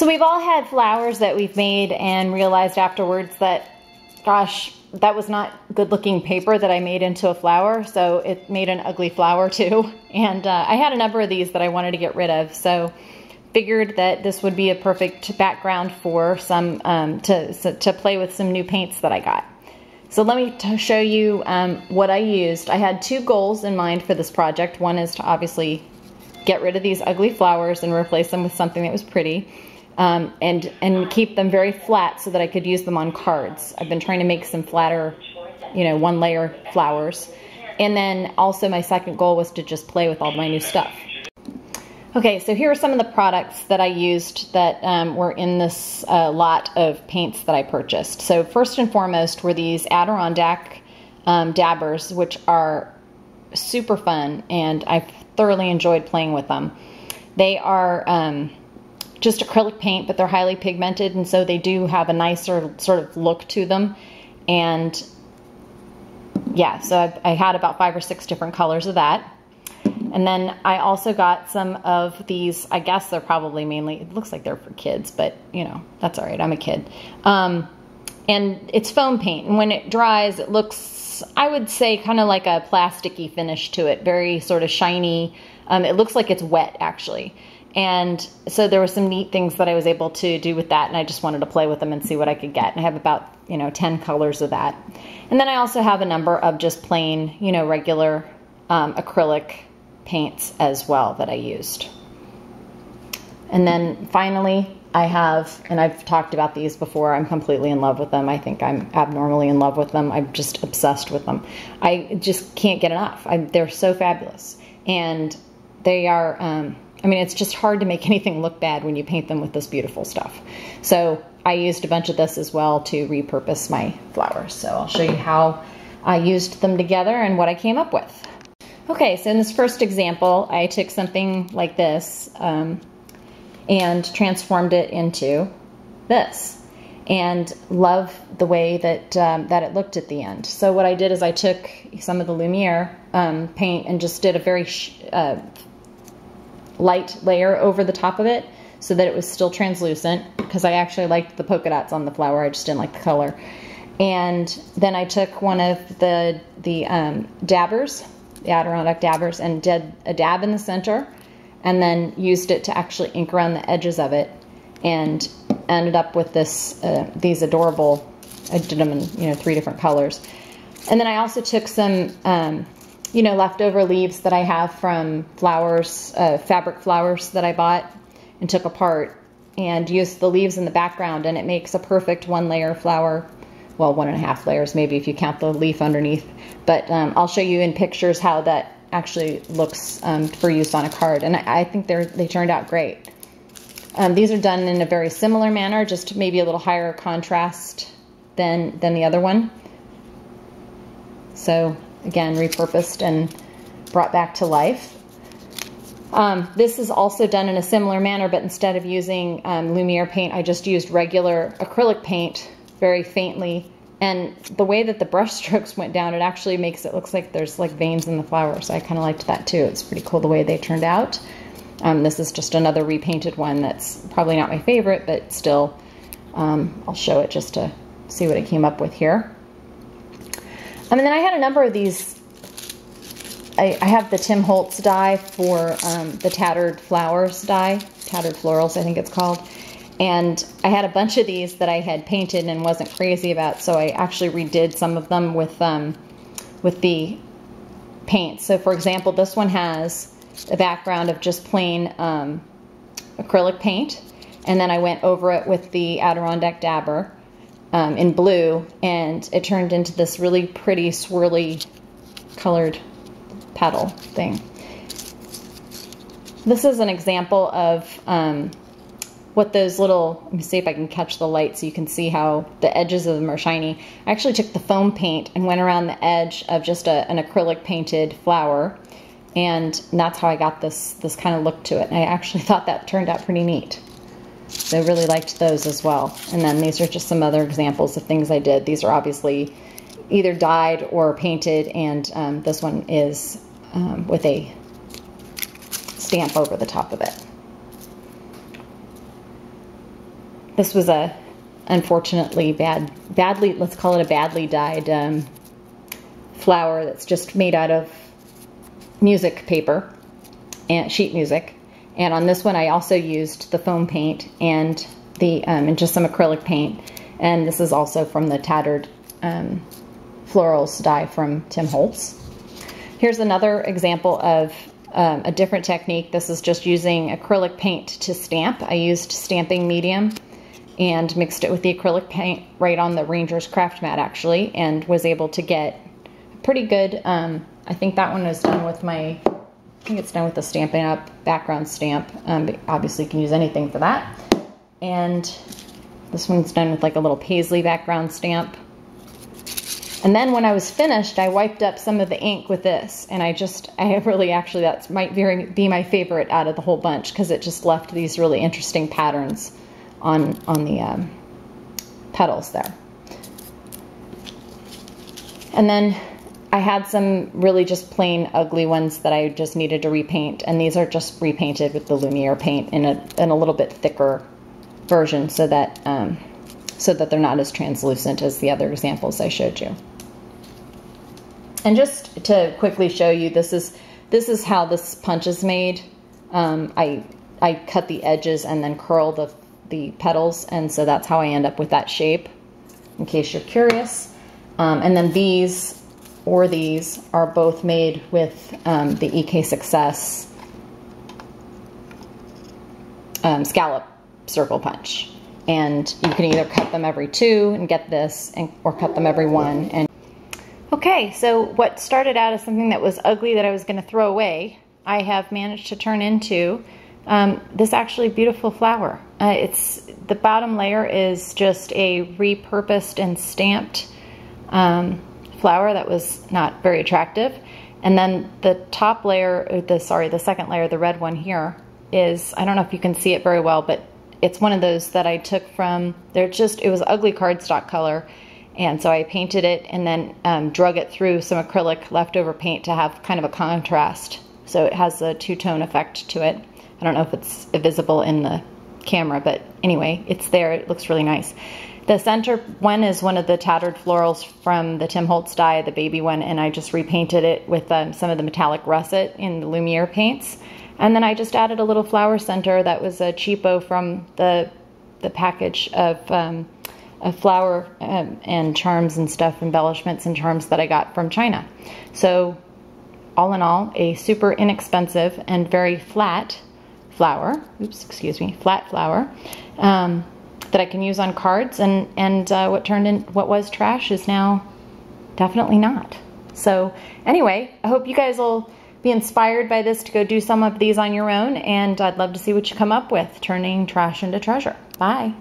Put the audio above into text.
So we've all had flowers that we've made and realized afterwards that, gosh, that was not good looking paper that I made into a flower, so it made an ugly flower too. And I had a number of these that I wanted to get rid of, so figured that this would be a perfect background for some, to play with some new paints that I got. So let me show you what I used. I had two goals in mind for this project. One is to obviously get rid of these ugly flowers and replace them with something that was pretty. And keep them very flat so that I could use them on cards. I've been trying to make some flatter, you know, one layer flowers. And then also my second goal was to just play with all my new stuff. Okay, so here are some of the products that I used that were in this lot of paints that I purchased. So first and foremost were these Adirondack Dabbers, which are super fun, and I've thoroughly enjoyed playing with them. They are just acrylic paint, but they're highly pigmented, and so they do have a nicer sort of look to them. And yeah, so I had about 5 or 6 different colors of that. And then I also got some of these, I guess they're probably mainly, it looks like they're for kids, but you know, that's all right, I'm a kid. And it's foam paint, and when it dries, it looks, I would say, kind of like a plasticky finish to it, very sort of shiny. It looks like it's wet, actually. And so there were some neat things that I was able to do with that, and I just wanted to play with them and see what I could get. And I have about, you know, 10 colors of that. And then I also have a number of just plain, you know, regular acrylic paints as well that I used. And then finally I have, and I've talked about these before, I'm completely in love with them. I think I'm abnormally in love with them. I'm just obsessed with them. I just can't get enough. They're so fabulous. And they are, I mean, it's just hard to make anything look bad when you paint them with this beautiful stuff. So I used a bunch of this as well to repurpose my flowers. So I'll show you how I used them together and what I came up with. Okay, so in this first example, I took something like this and transformed it into this, and love the way that that it looked at the end. So what I did is I took some of the Lumiere paint and just did a very light layer over the top of it so that it was still translucent, because I actually liked the polka dots on the flower. I just didn't like the color. And then I took one of the dabbers, the Adirondack Dabbers, and did a dab in the center, and then used it to actually ink around the edges of it, and ended up with this these adorable, I did them in, you know, 3 different colors. And then I also took some you know, leftover leaves that I have from flowers, fabric flowers that I bought and took apart, and used the leaves in the background, and it makes a perfect 1-layer flower. Well, 1.5 layers maybe if you count the leaf underneath. But I'll show you in pictures how that actually looks for use on a card. And I think they turned out great. These are done in a very similar manner, just maybe a little higher contrast than the other one. So again, repurposed and brought back to life. This is also done in a similar manner, but instead of using Lumiere paint, I just used regular acrylic paint very faintly. And the way that the brush strokes went down, it actually makes it look like there's like veins in the flower. So I kind of liked that too. It's pretty cool the way they turned out. This is just another repainted one that's probably not my favorite, but still, I'll show it just to see what I came up with here. And then I had a number of these. I have the Tim Holtz die for the Tattered Flowers die, Tattered Florals I think it's called. And I had a bunch of these that I had painted and wasn't crazy about, so I actually redid some of them with the paint. So for example, this one has a background of just plain acrylic paint, and then I went over it with the Adirondack Dabber in blue, and it turned into this really pretty swirly colored petal thing. This is an example of what those little, let me see if I can catch the light so you can see how the edges of them are shiny. I actually took the foam paint and went around the edge of just an acrylic painted flower, and that's how I got this kind of look to it. And I actually thought that turned out pretty neat. So I really liked those as well. And then these are just some other examples of things I did. These are obviously either dyed or painted, and this one is with a stamp over the top of it. This was a, unfortunately, badly, let's call it a badly dyed flower that's just made out of music paper and sheet music. And on this one, I also used the foam paint and and just some acrylic paint. And this is also from the Tattered Florals die from Tim Holtz. Here's another example of a different technique. This is just using acrylic paint to stamp. I used stamping medium and mixed it with the acrylic paint right on the Ranger's craft mat, actually, and was able to get pretty good. I think that one is done with I think it's done with the Stampin' Up! Background stamp. But obviously you can use anything for that. And this one's done with like a little paisley background stamp. And then when I was finished, I wiped up some of the ink with this, and I really, actually, that might be my favorite out of the whole bunch, because it just left these really interesting patterns on the petals there. And then I had some really just plain ugly ones that I just needed to repaint, and these are just repainted with the Lumiere paint in a little bit thicker version, so that they're not as translucent as the other examples I showed you. And just to quickly show you, this is how this punch is made. I cut the edges and then curl the petals, and so that's how I end up with that shape, in case you're curious. And then these are both made with the EK Success scallop circle punch. And you can either cut them every 2 and get this, or cut them every 1. And okay, so what started out as something that was ugly that I was going to throw away, I have managed to turn into this actually beautiful flower. The bottom layer is just a repurposed and stamped flower that was not very attractive. And then the top layer, the second layer, the red one here, is, I don't know if you can see it very well, but it's one of those that I took from, it was ugly cardstock color, and so I painted it and then drug it through some acrylic leftover paint to have kind of a contrast. So it has a 2-tone effect to it. I don't know if it's visible in the camera, but anyway, it's there. It looks really nice. The center one is one of the Tattered Florals from the Tim Holtz die, the baby one, and I just repainted it with some of the metallic russet in the Lumiere paints. And then I just added a little flower center that was a cheapo from the package of flower and charms and stuff, embellishments and charms that I got from China. So all in all, a super inexpensive and very flat flower, flat flower, that I can use on cards, and what was trash is now definitely not. So anyway, I hope you guys will be inspired by this to go do some of these on your own, and I'd love to see what you come up with, turning trash into treasure. Bye.